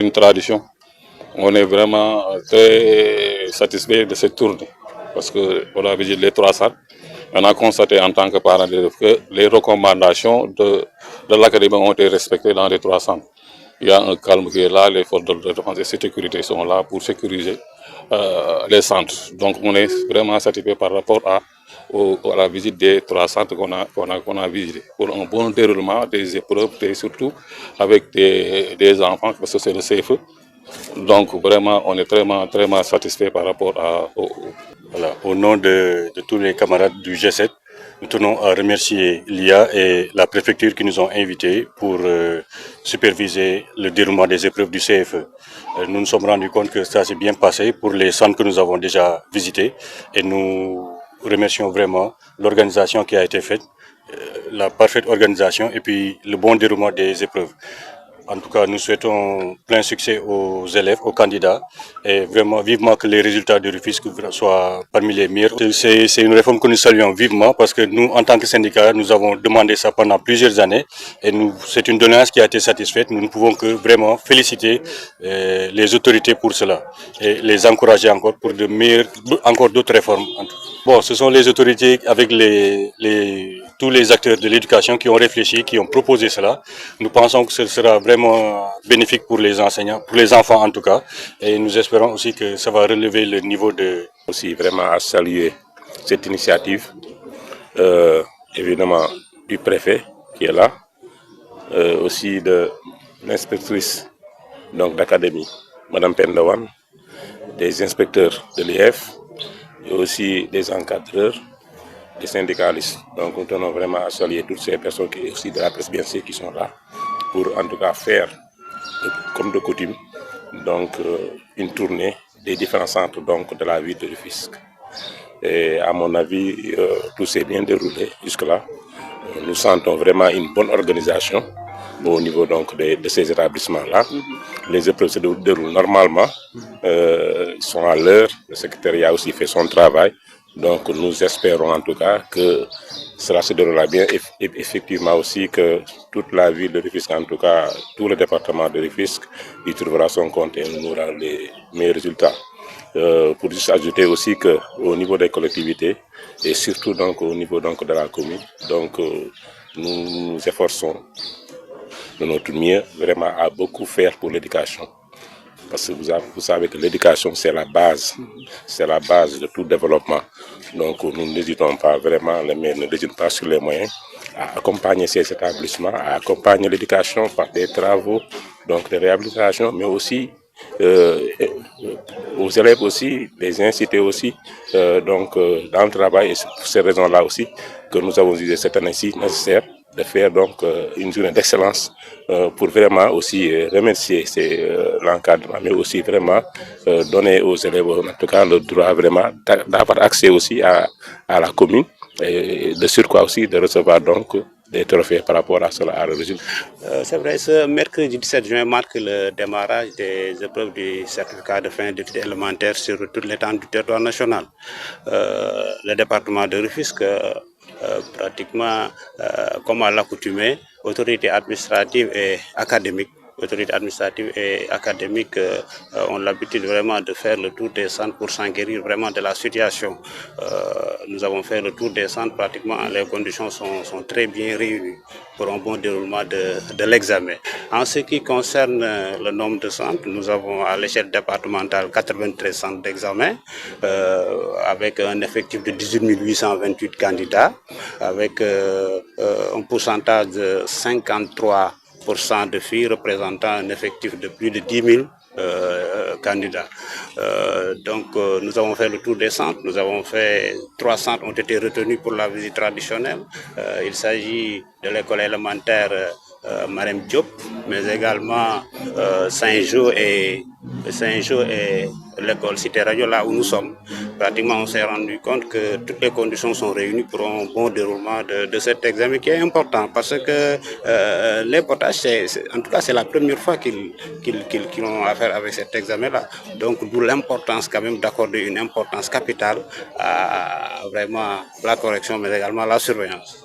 Une tradition. On est vraiment très satisfait de cette tournée parce qu'on a visité les trois salles. On a constaté en tant que parents d'élèves que les recommandations de l'académie ont été respectées dans les trois centres. Il y a un calme qui est là, les forces de défense et sécurité sont là pour sécuriser les centres. Donc on est vraiment satisfait par rapport à la visite des trois centres qu'on a visités. Pour un bon déroulement des épreuves et surtout avec des enfants, parce que c'est le CFE. Donc vraiment, on est très satisfait par rapport Voilà. Au nom de tous les camarades du G7, nous tenons à remercier l'IA et la préfecture qui nous ont invités pour superviser le déroulement des épreuves du CFE. Nous nous sommes rendus compte que ça s'est bien passé pour les centres que nous avons déjà visités et nous remercions vraiment l'organisation qui a été faite, la parfaite organisation et puis le bon déroulement des épreuves. En tout cas, nous souhaitons plein succès aux élèves, aux candidats et vraiment vivement que les résultats de Rufisque soient parmi les meilleurs. C'est une réforme que nous saluons vivement parce que nous, en tant que syndicat, nous avons demandé ça pendant plusieurs années et c'est une doléance qui a été satisfaite. Nous ne pouvons que vraiment féliciter les autorités pour cela et les encourager encore pour encore d'autres réformes. Bon, ce sont les autorités avec tous les acteurs de l'éducation qui ont réfléchi, qui ont proposé cela. Nous pensons que ce sera vraiment bénéfique pour les enseignants, pour les enfants en tout cas. Et nous espérons aussi que ça va relever le niveau de... Aussi vraiment à saluer cette initiative, évidemment du préfet qui est là, aussi de l'inspectrice d'académie, Madame Pendawan, des inspecteurs de l'IF et aussi des encadreurs, des syndicalistes. Donc nous tenons vraiment à saluer toutes ces personnes et aussi de la presse bien sûr qui sont là pour en tout cas faire, comme de coutume, une tournée des différents centres de la ville de Rufisque. Et à mon avis, tout s'est bien déroulé jusque-là. Nous sentons vraiment une bonne organisation au niveau de ces établissements-là. Les épreuves se déroulent normalement, ils sont à l'heure, le secrétariat aussi fait son travail. Donc nous espérons en tout cas que cela se déroulera bien et effectivement aussi que toute la ville de Rufisque, en tout cas tout le département de Rufisque, y trouvera son compte et nous aura les meilleurs résultats. Pour juste ajouter aussi qu'au niveau des collectivités et surtout au niveau de la commune, nous nous efforçons de notre mieux vraiment à beaucoup faire pour l'éducation. Parce que vous savez que l'éducation c'est la base de tout développement. Donc nous n'hésitons pas vraiment, les maires n'hésitent pas sur les moyens à accompagner ces établissements, à accompagner l'éducation par des travaux de réhabilitation, mais aussi aux élèves aussi, les inciter aussi dans le travail. Et c'est pour ces raisons-là aussi que nous avons jugé cette année-ci nécessaire de faire une journée d'excellence pour vraiment aussi remercier l'encadrement, mais aussi vraiment donner aux élèves en tout cas le droit vraiment d'avoir accès aussi à la commune et de surcroît aussi de recevoir des trophées par rapport à cela, à le résultat. C'est vrai, ce mercredi 17 juin marque le démarrage des épreuves du certificat de fin d'études élémentaires sur toute l'étendue du territoire national. Le département de Rufisque, pratiquement comme à l'accoutumée, autorités administratives et académiques ont l'habitude vraiment de faire le tour des centres pour s'enquérir vraiment de la situation. Nous avons fait le tour des centres, pratiquement les conditions sont très bien réunies pour un bon déroulement de l'examen. En ce qui concerne le nombre de centres, nous avons à l'échelle départementale 93 centres d'examen avec un effectif de 18 828 candidats, avec un pourcentage de 53% de filles représentant un effectif de plus de 10 000 candidats. Nous avons fait le tour des centres. Nous avons fait 3 centres ont été retenus pour la visite traditionnelle. Il s'agit de l'école élémentaire Marem Diop, mais également Saint-Jean et l'école Cité Radio, là où nous sommes. Pratiquement, on s'est rendu compte que toutes les conditions sont réunies pour un bon déroulement de cet examen qui est important parce que les potages, en tout cas, c'est la première fois qu'ils ont affaire avec cet examen-là. Donc, d'où l'importance quand même d'accorder une importance capitale à vraiment la correction, mais également la surveillance.